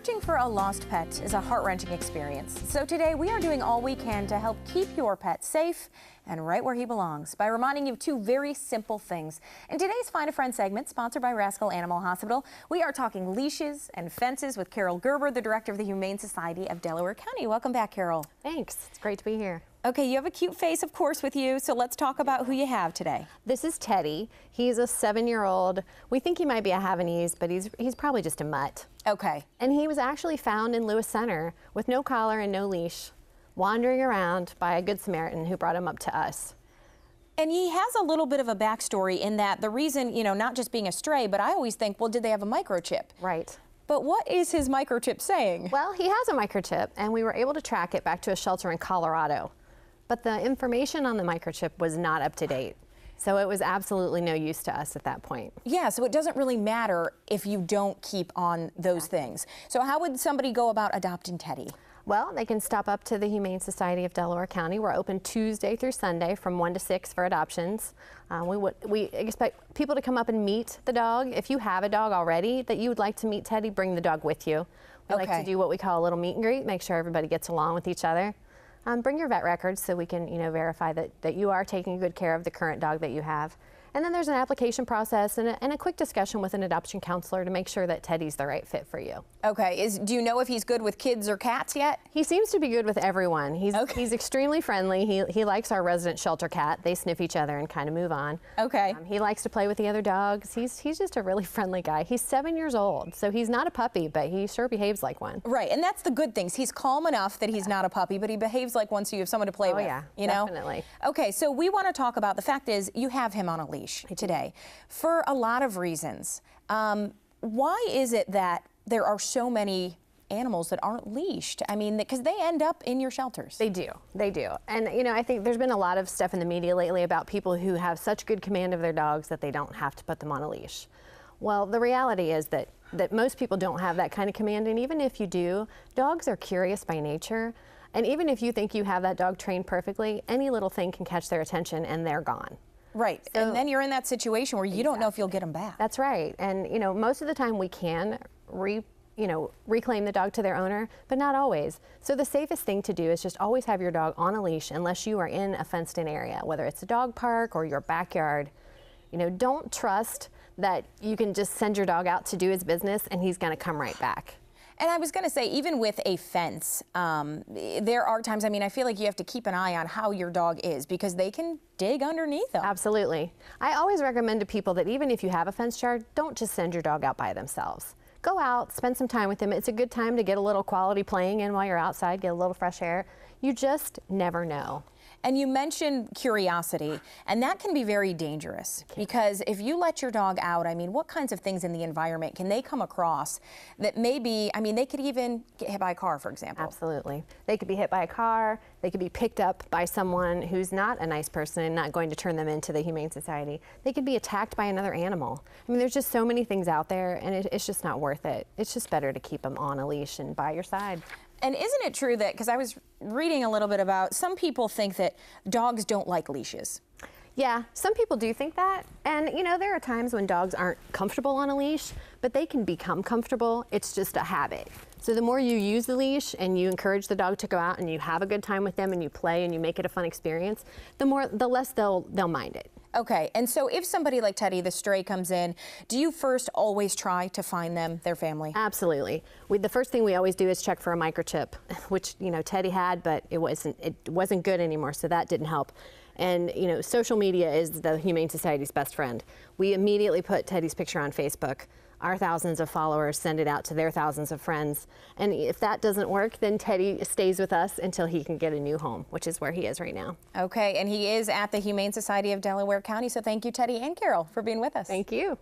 Searching for a lost pet is a heart-wrenching experience. So today we are doing all we can to help keep your pet safe and right where he belongs by reminding you of two very simple things. In today's Find a Friend segment, sponsored by Rascal Animal Hospital, we are talking leashes and fences with Carol Gerber, the director of the Humane Society of Delaware County. Welcome back, Carol. Thanks. It's great to be here. Okay, you have a cute face, of course, with you, so let's talk about who you have today. This is Teddy. He's a 7-year-old. We think he might be a Havanese, but he's probably just a mutt. Okay. And he was actually found in Lewis Center with no collar and no leash, wandering around by a Good Samaritan who brought him up to us. And he has a little bit of a backstory in that the reason, not just being a stray, but I always think, well, did they have a microchip? Right. But what is his microchip saying? Well, he has a microchip, and we were able to track it back to a shelter in Colorado. But the information on the microchip was not up to date. So it was absolutely no use to us at that point. Yeah, so it doesn't really matter if you don't keep on those things. So how would somebody go about adopting Teddy? Well, they can stop up to the Humane Society of Delaware County. We're open Tuesday through Sunday from 1 to 6 for adoptions. We expect people to come up and meet the dog. If you have a dog already that you would like to meet Teddy, bring the dog with you. We like to do what we call a little meet and greet, make sure everybody gets along with each other. Bring your vet records so we can, verify that you are taking good care of the current dog that you have. And then there's an application process and a quick discussion with an adoption counselor to make sure that Teddy's the right fit for you. Okay, do you know if he's good with kids or cats yet? He seems to be good with everyone. He's extremely friendly. He likes our resident shelter cat. They sniff each other and kind of move on. Okay. He likes to play with the other dogs. He's just a really friendly guy. He's 7 years old, so he's not a puppy, but he sure behaves like one. Right, and that's the good things. He's calm enough that he's not a puppy, but he behaves like one, so you have someone to play with. Oh yeah, definitely. Okay, so we want to talk about, the fact is you have him on a leash today for a lot of reasons. Why is it that there are so many animals that aren't leashed? I mean, because they end up in your shelters. They do. And I think there's been a lot of stuff in the media lately about people who have such good command of their dogs that they don't have to put them on a leash. Well, the reality is that most people don't have that kind of command, and even if you do, dogs are curious by nature. And even if you think you have that dog trained perfectly, any little thing can catch their attention and they're gone. Right, so, and then you're in that situation where you don't know if you'll get them back. That's right, and most of the time we can reclaim the dog to their owner, but not always. So the safest thing to do is just always have your dog on a leash unless you are in a fenced-in area, whether it's a dog park or your backyard. Don't trust that you can just send your dog out to do his business and he's going to come right back. And I was going to say, even with a fence, there are times, I feel like you have to keep an eye on how your dog is because they can dig underneath them. Absolutely. I always recommend to people that even if you have a fenced yard, don't just send your dog out by themselves. Go out, spend some time with them. It's a good time to get a little quality playing in while you're outside, get a little fresh air. You just never know. And you mentioned curiosity, and that can be very dangerous because if you let your dog out, what kinds of things in the environment can they come across that maybe, they could even get hit by a car, for example? Absolutely. They could be hit by a car, they could be picked up by someone who's not a nice person and not going to turn them into the Humane Society. They could be attacked by another animal. There's just so many things out there, and it's just not worth it. It's just better to keep them on a leash and by your side. And isn't it true that, because I was reading a little bit about, some people think that dogs don't like leashes? Yeah, some people do think that. And there are times when dogs aren't comfortable on a leash, but they can become comfortable. It's just a habit. So the more you use the leash and you encourage the dog to go out and you have a good time with them and you play and you make it a fun experience, the less they'll mind it. Okay, and so if somebody like Teddy, the stray, comes in, do you first always try to find them, their family? Absolutely. The first thing we always do is check for a microchip, which Teddy had, but it wasn't good anymore, so that didn't help. And social media is the Humane Society's best friend. We immediately put Teddy's picture on Facebook. Our thousands of followers send it out to their thousands of friends. And if that doesn't work, then Teddy stays with us until he can get a new home, which is where he is right now. Okay, and he is at the Humane Society of Delaware County. So thank you, Teddy and Carol, for being with us. Thank you.